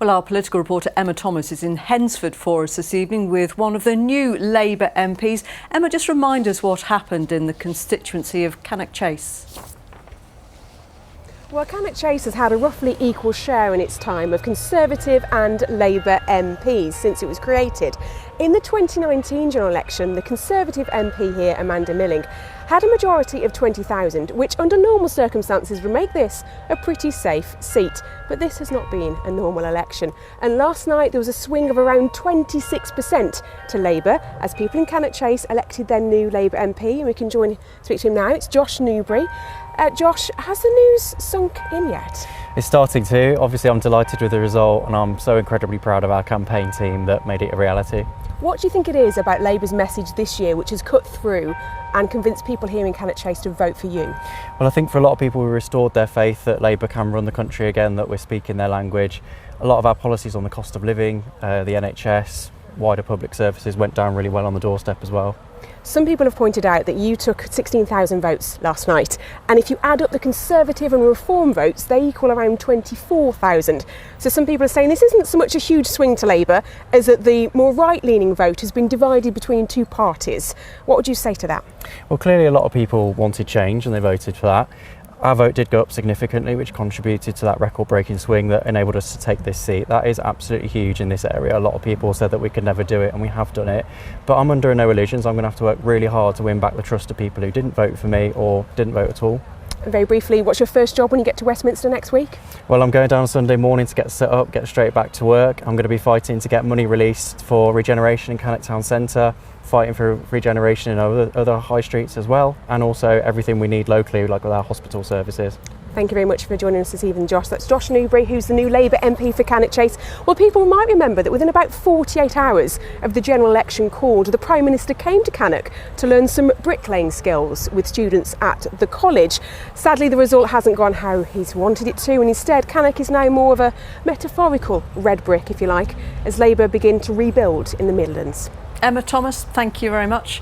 Well, our political reporter Emma Thomas is in Hensford for us this evening with one of the new Labour MPs. Emma, just remind us what happened in the constituency of Cannock Chase. Well, Cannock Chase has had a roughly equal share in its time of Conservative and Labour MPs since it was created. In the 2019 general election, the Conservative MP here, Amanda Milling, had a majority of 20,000, which under normal circumstances would make this a pretty safe seat. But this has not been a normal election. And last night there was a swing of around 26% to Labour as people in Cannock Chase elected their new Labour MP. And we can speak to him now. It's Josh Newbury. Josh, has the news sunk in yet? It's starting to. Obviously, I'm delighted with the result and I'm so incredibly proud of our campaign team that made it a reality. What do you think it is about Labour's message this year which has cut through and convinced people here in Cannock Chase to vote for you? Well, I think for a lot of people we restored their faith that Labour can run the country again, that we're speaking their language. A lot of our policies on the cost of living, the NHS, wider public services went down really well on the doorstep as well. Some people have pointed out that you took 16,000 votes last night, and if you add up the Conservative and Reform votes, they equal around 24,000. So some people are saying this isn't so much a huge swing to Labour as that the more right-leaning vote has been divided between two parties. What would you say to that? Well, clearly a lot of people wanted change and they voted for that. Our vote did go up significantly, which contributed to that record-breaking swing that enabled us to take this seat. That is absolutely huge in this area. A lot of people said that we could never do it, and we have done it. But I'm under no illusions. I'm going to have to work really hard to win back the trust of people who didn't vote for me or didn't vote at all. Very briefly, what's your first job when you get to Westminster next week? Well, I'm going down Sunday morning to get set up, get straight back to work. I'm going to be fighting to get money released for regeneration in Cannock Town Centre, fighting for regeneration in other high streets as well, and also everything we need locally, like with our hospital services. Thank you very much for joining us this evening, Josh. That's Josh Newbury, who's the new Labour MP for Cannock Chase. Well, people might remember that within about 48 hours of the general election called, the Prime Minister came to Cannock to learn some bricklaying skills with students at the college. Sadly, the result hasn't gone how he's wanted it to, and instead Cannock is now more of a metaphorical red brick, if you like, as Labour begin to rebuild in the Midlands. Emma Thomas, thank you very much.